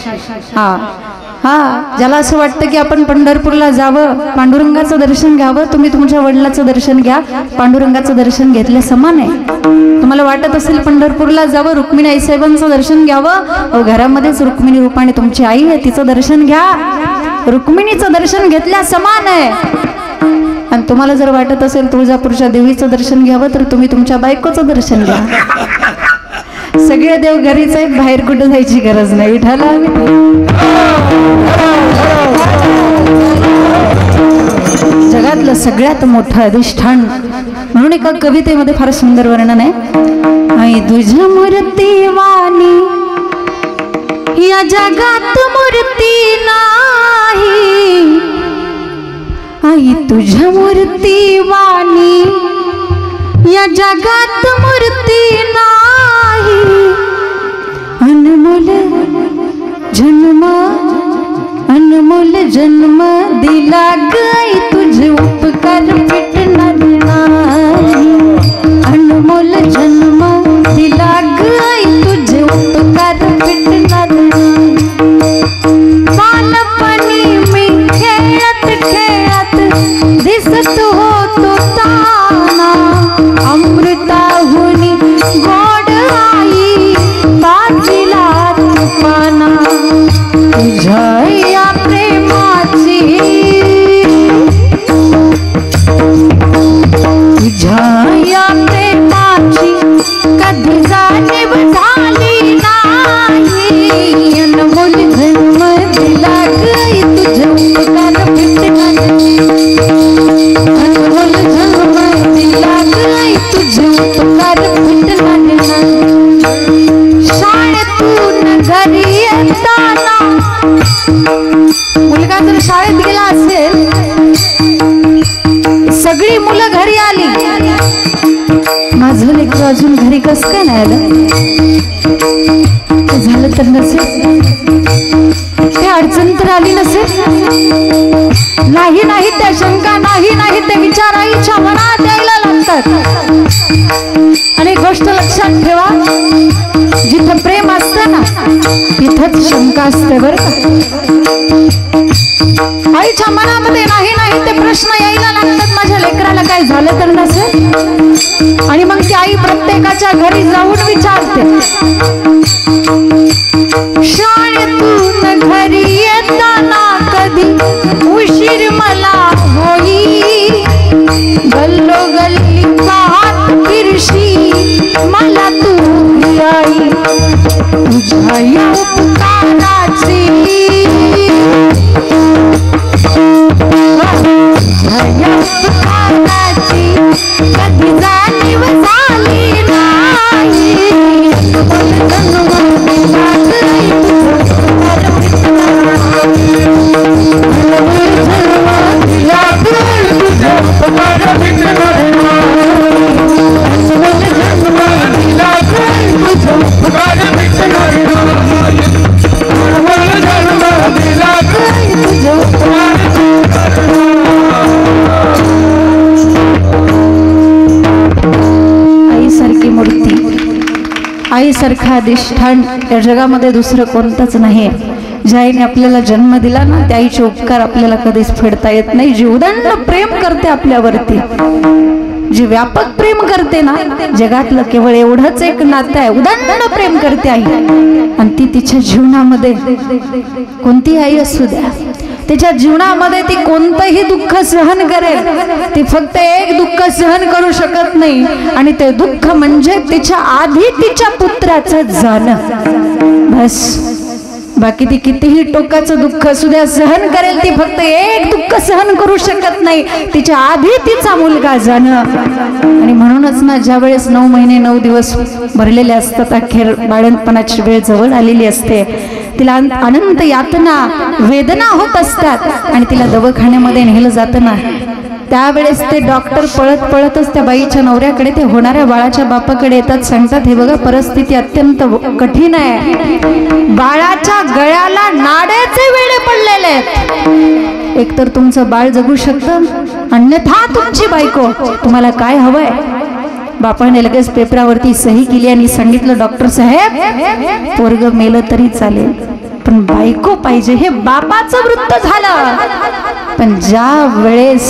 ज्याला असं वाटतं की आपण पंढरपूरला जावं पांडुरंगाचं दर्शन घ्यावं तुम्ही तुमच्या वडिलाचं दर्शन घ्या पांडुरंगाचं दर्शन घेतल्या समान आहे तुम्हाला वाटत असेल पंढरपूरला जावं रुक्मिणी आईसाहेबांचं दर्शन घ्यावं घरामध्येच रुक्मिणी रूपाने तुमची आई आहे तिचं दर्शन घ्या रुक्मिणीचं दर्शन घेतल्या समान आहे आणि तुम्हाला जर वाटत असेल तुळजापूरच्या देवीचं दर्शन घ्यावं तर तुम्ही तुमच्या बायकोचं दर्शन घ्या सगळे देव घरीच आहेत बाहेर कुठं जायची गरज नाही विठाला जगातलं सगळ्यात मोठं अधिष्ठान म्हणून एका कवितेमध्ये फार सुंदर वर्णन आहे आई तुझ्या मूर्ती वाणी या जगात मूर्ती नाही आई तुझ्या मूर्ती वाणी या जगात मूर्ती नाही अनमोल जन्म दिला गाई तुझे उपकार फिटणार नाही अनमोल जन्म दिला गाई तुझे उपकार फिटणार नाही बालपणी मी खेळत दिसत होतो ताना अमृताहुनी गोड आई बाजीला तुपाना तुझ्या या प्रेमाची तुझ्या या प्रेमाची कधी जाणीव झाली नाही अनमोल जन्म दिला गई तुझ्या उपकार फिटणार अनमोल जन्म मुलगा जर शाळेत गेला असेल, सगळी मुलं घरी आली, माझं लेकरं अजून घरी कस काय नाही आलं, झालं तर नसेल, ते अडचण तर आली नसेल, नाही त्या शंका, नाही ते विचार आईच्या मनात यायला लागतात. आणि गोष्ट लक्षात ठेवा, जिथं प्रेम असतं ना तिथंच शंका असते बरं का. आईच्या मनामध्ये नाही ते प्रश्न यायला लागतात, माझ्या लेकराला काय झालं तर नसेल. आणि मग ती आई प्रत्येकाच्या घरी जाऊन विचारते, शाळेतून घरी येताना कधी उशीर मला होई, गल्लो गल्ली पाहत फिरशी मला तू आई, तुझ्या या उपकाराची कधी जाणीव झाली नाही. आईसारखी मूर्ती, आईसारखा अधिष्ठान या जगामध्ये दुसरं कोणतंच नाही. ज्या आईने आपल्याला जन्म दिला ना, त्या आईचे उपकार आपल्याला कधीच फेडता येत नाही. जी उदंड प्रेम करते आपल्यावरती, जी व्यापक प्रेम करते ना, जगातलं केवळ एवढंच एक नातं आहे, उदंड प्रेम करते आई. आणि ती तिच्या जीवनामध्ये, कोणती आई असू द्या, तिच्या जीवनामध्ये ती कोणतंही दुःख सहन करेल. ती फक्त एक दुःख सहन करू शकत नाही, आणि ते दुःख म्हणजे तिच्या आधी तिच्या पुत्राचं जाणं. बस, बाकी ती कितीही टोकाचं दुःख असू द्या सहन करेल. ती फक्त एक दुःख सहन करू शकत नाही, तिच्या आधी तिचा मुलगा जाणं. आणि म्हणूनच ना, ज्या वेळेस 9 महिने 9 दिवस भरलेले असतात, अखेर बाळंतपणाची वेळ जवळ आलेली असते, तिला अनंत यातना वेदना होत असतात, आणि तिला दवाखान्यामध्ये नेलं जातं ना, त्यावेळेस ते डॉक्टर पळतच त्या बाईच्या नवऱ्याकडे, ते होणाऱ्या बाळाच्या बापाकडे येतात. सांगतात, हे बघा परिस्थिती अत्यंत कठीण आहे, बाळाच्या गळ्याला नाड्याचे वेळे पडलेले आहेत, एकतर तुमचं बाळ जगू शकतं, अन्यथा तुमची बायको. तुम्हाला काय हवंय? बापाने लगेच पेपरावरती सही केली आणि सांगितलं, डॉक्टर साहेब पोरग मेलं तरी चालेल, पण बायको पाहिजे. हे बापाचं वृत्त झालं. पण ज्या वेळेस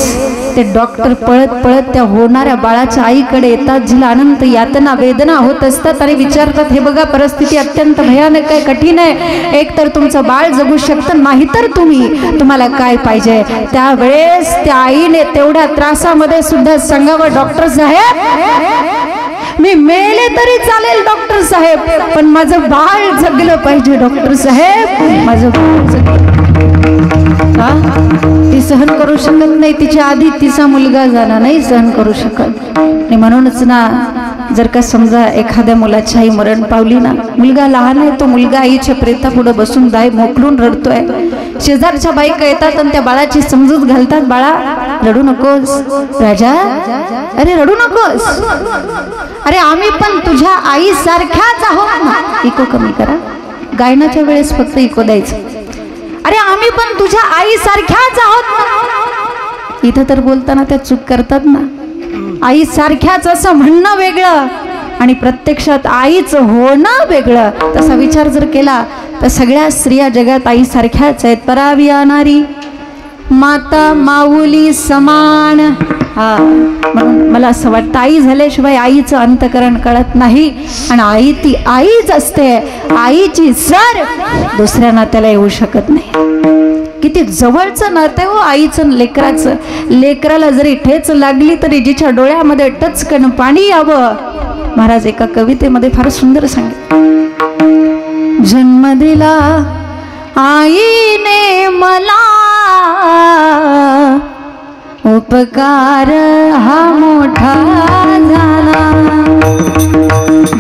ते डॉक्टर पळत त्या होणाऱ्या बाळाच्या आईकडे येतात, जिला अनंत यातना वेदना होत असतात, आणि विचारतात, हे बघा परिस्थिती अत्यंत भयानक आहे, कठीण आहे, एक तर तुमचं बाळ जगू शकतं, नाहीतर तुम्हाला काय पाहिजे. त्यावेळेस त्या आईने तेवढ्या त्रासामध्ये सुद्धा सांगावं, डॉक्टर साहेब मी मेले तरी चालेल डॉक्टर साहेब, पण माझं बाळ जगलं पाहिजे डॉक्टर साहेब, माझं बाळ जगलं. ती सहन करू शकत नाही, तिच्या आधी तिचा मुलगा जाणार नाही सहन करू शकत. आणि म्हणूनच ना, जर का समजा एखाद्या मुलाची आई मरण पावली ना, मुलगा लहान आहे, तो मुलगा आईच्या प्रेतापुढे बसून दाय मोकलून रडतोय, शेजारच्या बायका येतात आणि त्या बाळाची समजूत घालतात, बाळा रडू नकोस राजा, अरे रडू नकोस, अरे आम्ही पण तुझ्या आई सारख्याच आहोत ना. इको कमी करा, गायनाच्या वेळेस फक्त इको द्यायचं. अरे आम्ही पण तुझ्या आई सारख्याच आहोत ना. इथं तर बोलताना त्या चूक करतात ना, आई सारख्याच असं म्हणणं वेगळं आणि प्रत्यक्षात आईच होणं वेगळं. तसा विचार जर केला तर सगळ्या स्त्रिया जगात आई सारख्याच आहेत. परावी नारी माता माऊली समान. म्हणून मला असं वाटतं, आई झाल्याशिवाय आईचं अंतकरण कळत नाही, आणि आई ती आईच असते. आईची सर दुसऱ्या नात्याला येऊ शकत नाही. किती जवळचं नातं हो आईचं लेकराचं. लेकराला जरी ठेच लागली तरी जिच्या डोळ्यामध्ये टचकन पाणी यावं. महाराज एका कवितेमध्ये फार सुंदर सांगितलं, जन्म दिला आईने मला, उपकार हा मोठा झाला.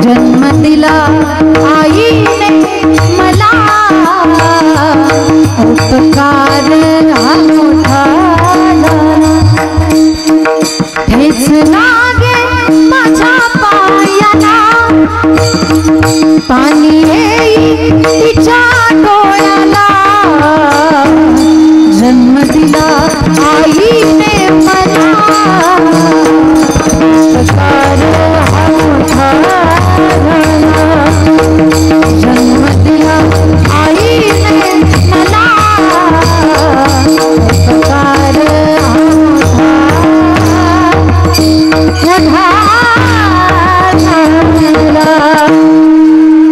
जन्म दिला आईने मला, ठेच लागे माझ्या पायाला पाणी येई तिच्या डोळ्याला जन्म दिला आईने मला सकार हा मोठा झाला जन्म दिला आईने मला सकार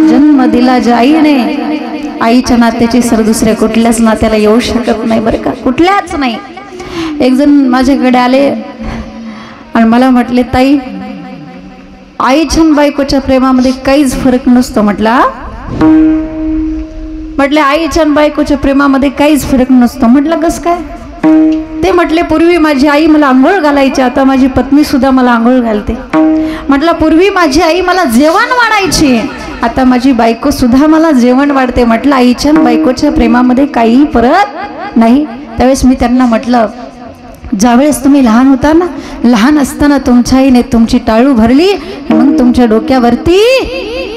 जन्म दिला ज्या आईने आईच्या नात्याची सर दुसऱ्या कुठल्याच नात्याला येऊ शकत नाही बरं का, कुठल्याच नाही. एक जण माझ्याकडे आले आणि मला म्हटले, ताई आईच्या बायकोच्या प्रेमामध्ये काहीच फरक नसतो. म्हटले आईच्या बायकोच्या प्रेमामध्ये काहीच फरक नसतो. म्हटलं कसं काय? ते म्हटले, पूर्वी माझी आई मला आंघोळ घालायची, आता माझी पत्नी सुद्धा मला आंघोळ घालते. म्हटलं पूर्वी माझी आई मला जेवण वाढायची, आता माझी बायको सुद्धा मला जेवण वाढते. म्हटलं आईच्या बायकोच्या प्रेमामध्ये काही फरक नाही. त्यावेळेस मी त्यांना म्हटलं, ज्यावेळेस तुम्ही लहान होता ना, लहान असताना तुमच्या आईने तुमची टाळू भरली, मग तुमच्या डोक्यावरती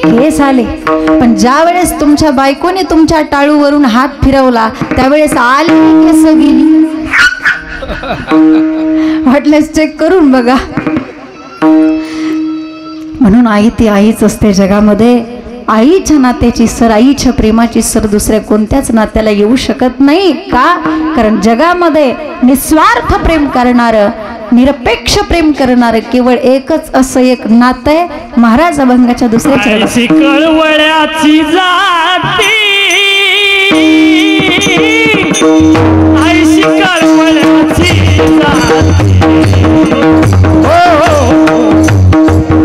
केस आले, पण ज्या वेळेस तुमच्या बायकोने तुमच्या टाळूवरून हात फिरवला त्यावेळेस आली केस गेली. म्हटलं चेक करून बघा. म्हणून आई ती आईच असते जगामध्ये. आईच्या नात्याची सर, आईच्या प्रेमाची सर दुसऱ्या कोणत्याच नात्याला येऊ शकत नाही. का? कारण जगामध्ये निस्वार्थ प्रेम करणारं, निरपेक्ष प्रेम करणारं केवळ एकच असं एक नातं आहे. महाराज अभंगाच्या दुसऱ्या
ऐशी कळवळ्याची जाती, ऐशी कळवळ्याची जाती,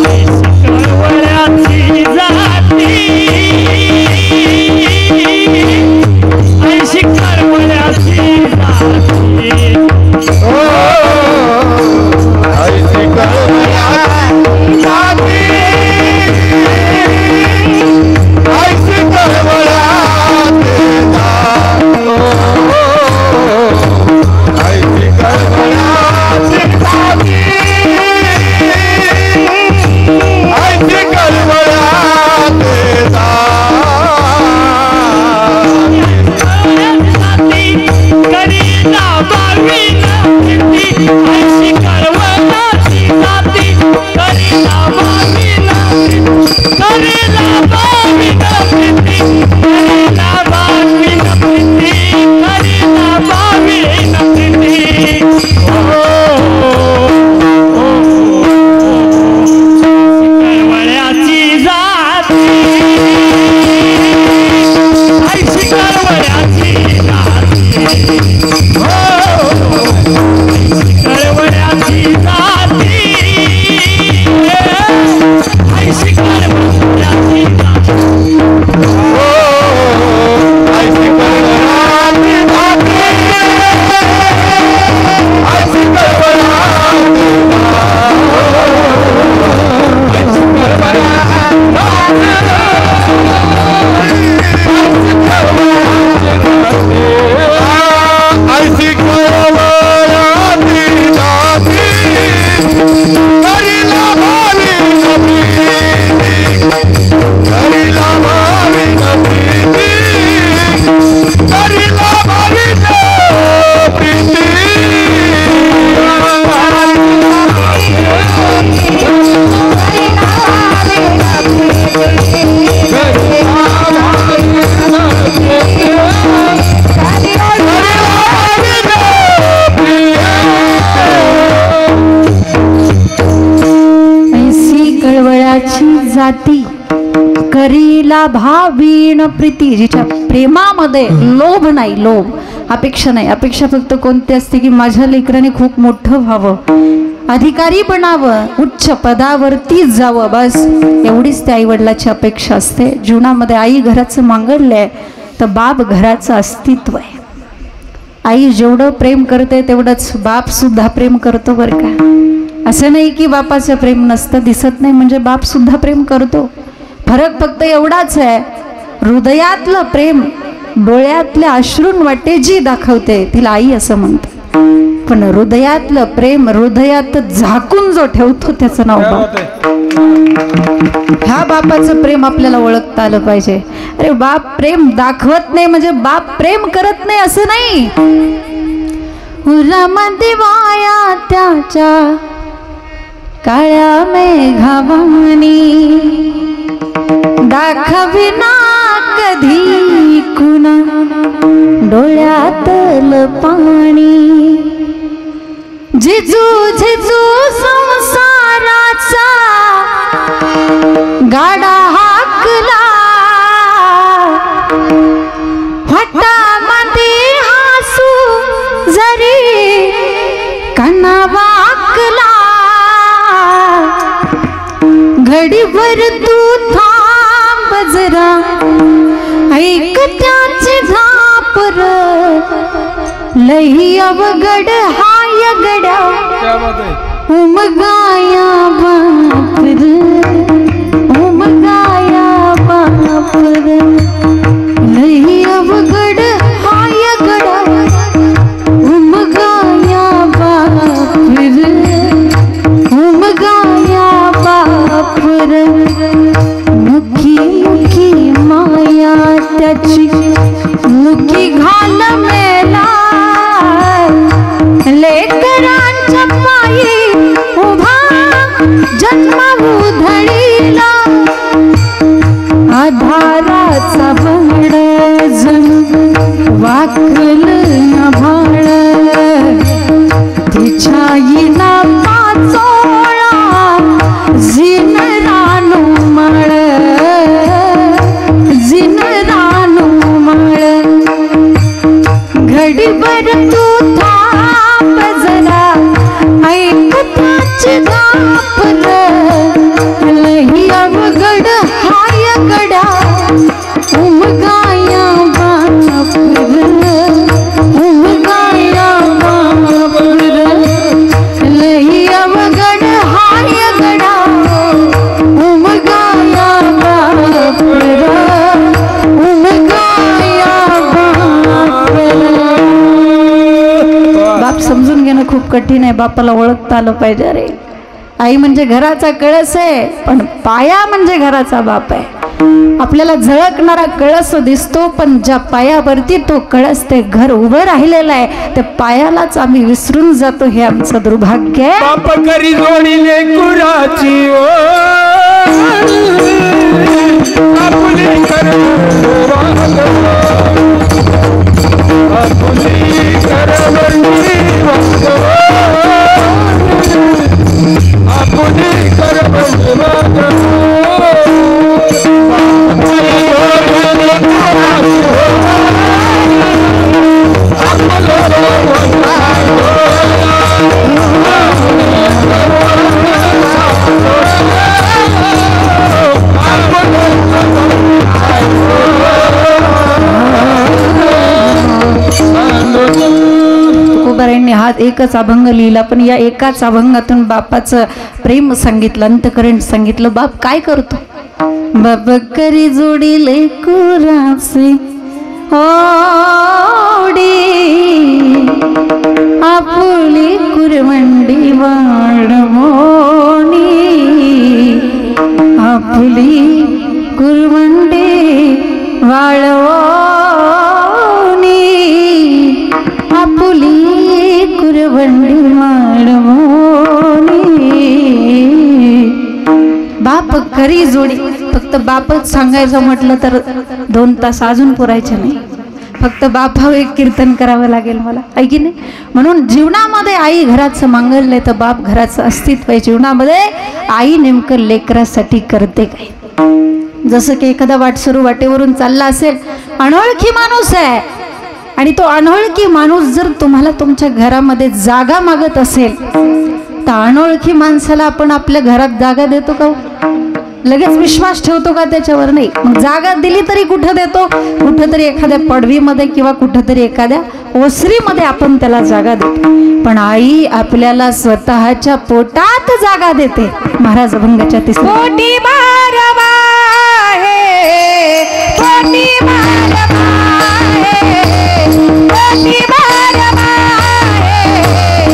ऐशी कळवळ्याची जाती, ऐशी कळवळ्याची जाती, ऐशी कळवळ्याची जाती, ऐशी कळवळ्याची
जाती करीला भावीण प्रीती. जिच्या प्रेमामध्ये लोभ नाही, लोभ अपेक्षा नाही. अपेक्षा फक्त कोणती असते की माझ्या लेकराने खूप मोठं व्हावं, अधिकारी बनावं, उच्च पदावरती जावं, बस एवढीच त्या आई वडिलाची अपेक्षा असते. जीवनामध्ये आई घराचं मांगडलंय तर बाप घराचं अस्तित्व आहे. आई जेवढं प्रेम करते तेवढंच बाप सुद्धा प्रेम करतो बरं का. असं नाही की बापाचं प्रेम नसतं, दिसत नाही म्हणजे बाप सुद्धा प्रेम करतो. फरक फक्त एवढाच आहे, हृदयातलं प्रेम डोळ्यातल्या अश्रून वाटे जी दाखवते तिला आई असं म्हणतात. पण हृदयातलं प्रेम हृदयात झाकून जो ठेवतो त्याचं नाव बाप. ह्या बापाचं प्रेम आपल्याला ओळखता आलं पाहिजे. अरे बाप प्रेम दाखवत नाही म्हणजे बाप प्रेम करत नाही असं नाही. उरामध्ये वाया त्याच्या काळ्या मेघावानी दाखविना कधी कुणा डोळ्यातलं पाणी. जिजू जिजू संसाराचा गाडा हाकला वाटामध्ये हसू जरी काना वाकला. घडीभर तू थांब जरा ऐक त्याचे झापर लई अवघड हाय गड्या उमगाया बापर उमगाया बापर लई अवघड हाय गड्या उमगाया बापर उमगाया बापर. मुखी मुखी माया त्याची मुखी घाल मेला लेकरांच्या पायी उभा जन्म उधळीला. आधाराचा बंड जण वाकल भाळ तिच्या येना पाचोळा जिन रानू माळ जिन रानू माळ. घडीभर तू थांब जरा ऐक त्याचे दापर लई अवघड हाय गड्या उमगाया बापर उमगाया बापर लई अवघड हाय गड्या उमगाया बापर उमगाया बापर. बाप समजून घेणं खूप कठीण आहे. बापाला ओळखता आलं पाहिजे. अरे आई म्हणजे घराचा कळस आहे पण पाया म्हणजे घराचा बाप आहे. आपल्याला झळकणारा कळस दिसतो पण ज्या पायावरती तो कळस ते घर उभं राहिलेलं आहे त्या पायालाच आम्ही विसरून जातो. हे आमचं दुर्भाग्य आहे.
बाप करी जोडीले कुराची ओ आपुली कर आपुली कर आपुली कर
तुकोबारायांनी हा एकच अभंग लिहिला पण या एकाच अभंगातून बापाचं प्रेम सांगितलं अंतकरण सांगितलं. बाप काय करतो. बाप करी जोडी लेकुराचे ओडी आपुली कुरवंडी वाढवणी आपुली कुरवंडी वाळवणी आपुली कुरवंडी वाळवणी. बाप करी जोडी. फक्त बापच सांगायचं म्हटलं तर 2 तास अजून पुरायचे नाही. फक्त बापावर एक कीर्तन करावं लागेल मला आहे की नाही. म्हणून जीवनामध्ये आई घराचं मांगल्य तर बाप घराचं अस्तित्व आहे. जीवनामध्ये आई नेमकं लेकरासाठी करते काय. जसं की एखादा वाटसरू वाटेवरून चालला असेल अनोळखी माणूस आहे आणि तो अनोळखी माणूस जर तुम्हाला तुमच्या घरामध्ये जागा मागत असेल तर अनोळखी माणसाला आपण आपल्या घरात जागा देतो का. लगेच विश्वास ठेवतो का त्याच्यावर. नाही. मग जागा दिली तरी कुठं देतो. कुठंतरी एखाद्या पडवीमध्ये किंवा कुठंतरी एखाद्या ओसरीमध्ये आपण त्याला जागा देतो. पण आई आपल्याला स्वतःच्या पोटात जागा देते. महाराज अभंगाच्या पोटी मारवा हे पोटी मारवा हे पोटी मारवा हे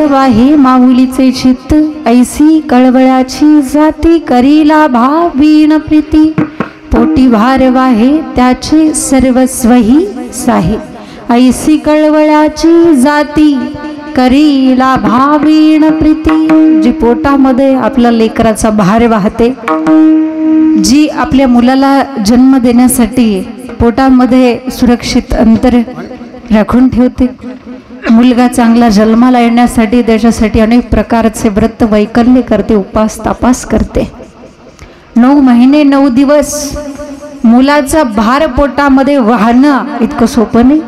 वाहे माऊलीचे चित्त, ऐसी कळवळाची जाती करीला भावीण प्रीती, पोटी भार वाहे त्याचे सर्वस्वही साहे, ऐसी कळवळाची जाती करीला भावीण प्रीती. जी पोटामध्ये आपल्या लेकराचा भार वाहते, जी आपल्या मुलाला जन्म देण्यासाठी पोटामध्ये सुरक्षित अंतर राखून ठेवते, मुलगा चांगला जन्माला येण्यासाठी त्याच्यासाठी अनेक प्रकारचे व्रत वैकल्य करते, उपास तापास करते. 9 महिने 9 दिवस मुलाचा भार पोटामध्ये वाहणं इतकं सोपं नाही.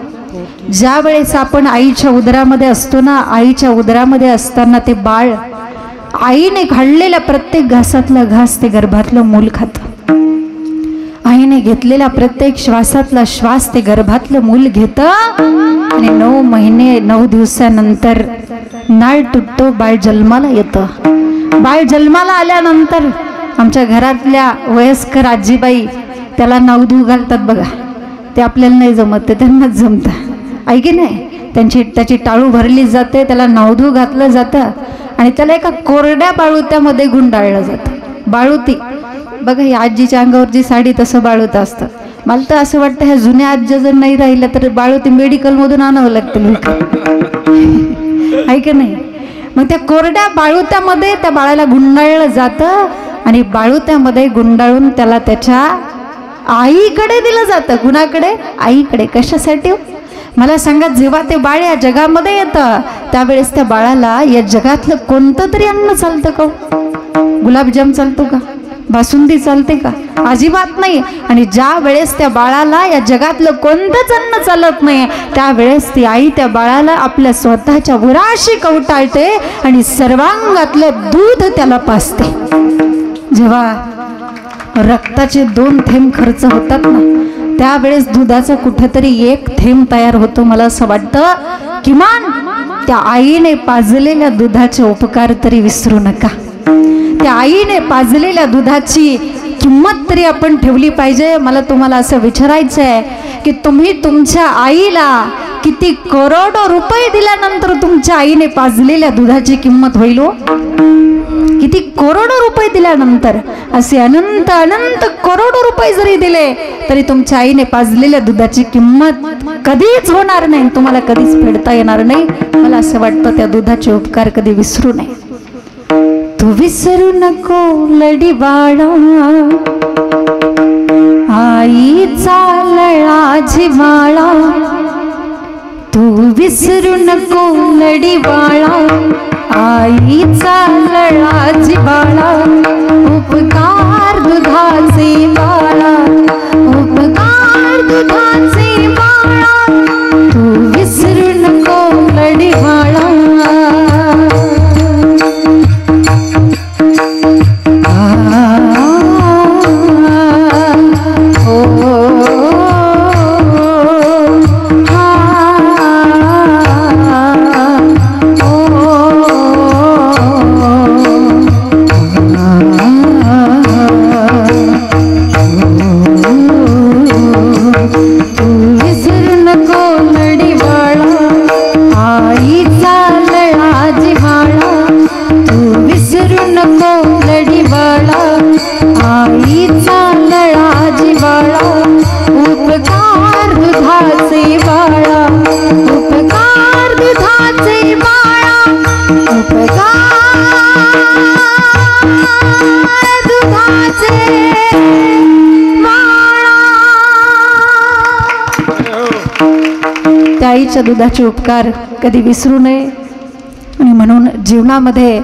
ज्या वेळेस आपण आईच्या उदरामध्ये असतो ना, आईच्या उदरामध्ये असताना ते बाळ आईने खाल्लेल्या प्रत्येक घासातला घास ते गर्भातलं मूल खातं. आईने घेतलेला प्रत्येक श्वासातला श्वास ते गर्भातलं मूल घेतं आणि 9 महिने 9 दिवसानंतर नाळ तुटतो, बाळ जन्माला येतं. बाळ जन्माला आल्यानंतर आमच्या घरातल्या वयस्कर आजीबाई त्याला नवधू घालतात बघा. ते आपल्याला नाही जमत, ते त्यांनाच जमतं, आहे की नाही. त्याची टाळू भरली जाते, त्याला नवधू घातलं जातं आणि त्याला एका कोरड्या बाळुत्यामध्ये गुंडाळलं जातं. बाळुती बघा, ही आजीच्या अंगावरची साडी तसं बाळूत असतं. मला तर असं वाटतं ह्या जुन्या आज्या जर नाही राहिल्या तर बाळूती मेडिकलमधून आणावं लागतं, आहे की नाही. मग त्या कोरड्या बाळुत्यामध्ये त्या बाळाला गुंडाळलं जातं आणि बाळुत्यामध्ये गुंडाळून त्याला त्याच्या आईकडे दिलं जातं. कुणाकडे? आईकडे. कशासाठी? मला सांगा, जेव्हा ते बाळ या जगामध्ये येतं त्यावेळेस त्या बाळाला या जगातलं कोणतं तरी अन्न चालतं का? गुलाबजाम चालतो का? बासुंदी चालते का? अजिबात नाही. आणि ज्या वेळेस त्या बाळाला या जगातलं कोणतंच अन्न चालत नाही त्यावेळेस ती आई त्या बाळाला आपल्या स्वतःच्या उराशी कवटाळते आणि सर्वांगातलं दूध त्याला पाजते. जेव्हा रक्ताचे 2 थेंब खर्च होतात ना, त्यावेळेस दुधाचा कुठेतरी 1 थेंब तयार होतो. मला असं वाटतं किमान त्या आईने पाजलेल्या दुधाचे उपकार तरी विसरू नका. त्या आईने पाजलेल्या दुधाची किंमत तरी आपण ठेवली पाहिजे. मला तुम्हाला असं विचारायचं आहे की तुम्ही तुमच्या आईला किती करोडो रुपये दिल्यानंतर तुमच्या आईने पाजलेल्या दुधाची किंमत होईल हो? किती करोडो रुपये दिल्यानंतर, असे अनंत अनंत करोडो रुपये जरी दिले तरी तुमच्या आईने पाजलेल्या दुधाची किंमत कधीच होणार नाही, तुम्हाला कधीच फेडता येणार नाही. मला असं वाटतं त्या दुधाचे उपकार कधी विसरू नये. तू विसरू नको लडी बाळा, आईचा लळा जिव्हाळा. तू विसरू नको लडी बाळा, आईचा लळा जिव्हाळा. उपकार दुधाचे बाळा, उपकार दुधाचे बाळा. तू विसरू नको लडी बाळा. आईच्या दुधाचे उपकार कधी विसरू नये. आणि म्हणून जीवनामध्ये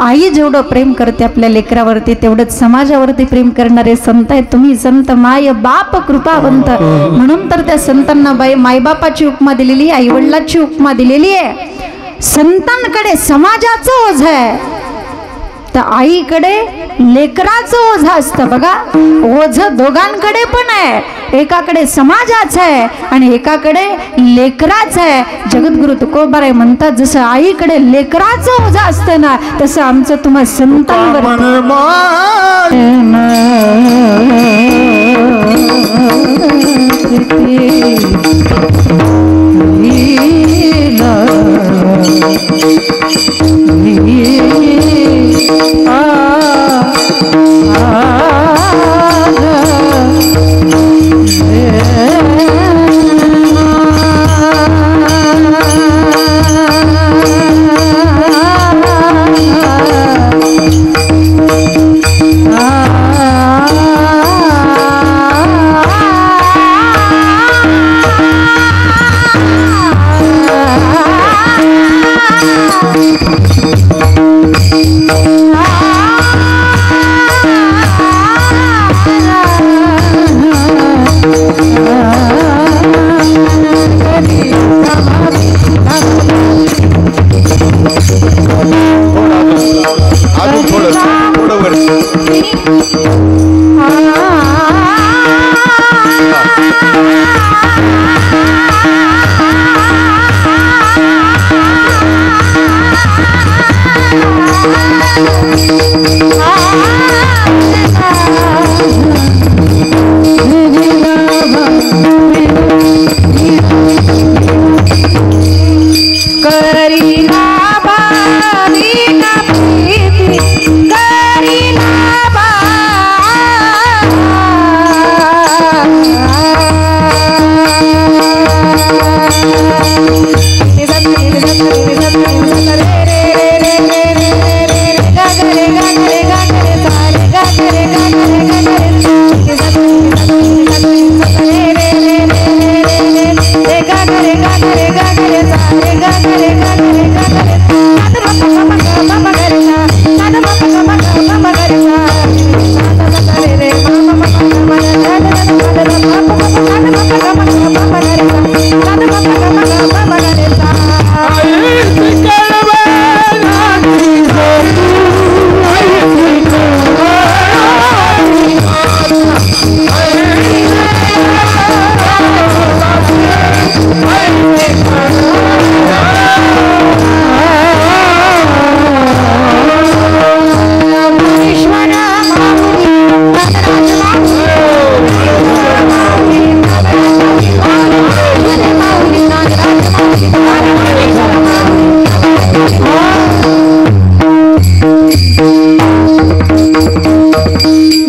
आई जेवढं प्रेम करते आपल्या लेकरावरती तेवढंच समाजावरती प्रेम करणारे संत आहेत. तुम्ही संत माय बाप कृपावंत, म्हणून तर त्या संतांना मायबापाची उपमा दिलेली, आई वडिलांची उपमा दिलेली आहे. संतांकडे समाजाचं ओझ आहे तर आईकडे लेकराचं ओझ असतं. बघा, ओझ दोघांकडे पण आहे. एकाकडे समाजाचं आहे आणि एकाकडे लेकराचं आहे. जगद्गुरु तुकोबाराय म्हणतात, जसं आईकडे लेकराचं ओझ असतं ना तसं आमचं तुम्हा संतांवर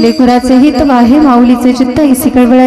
लेकुराचे हित वाहे माऊलीचे चित्त इसी कळवळ्या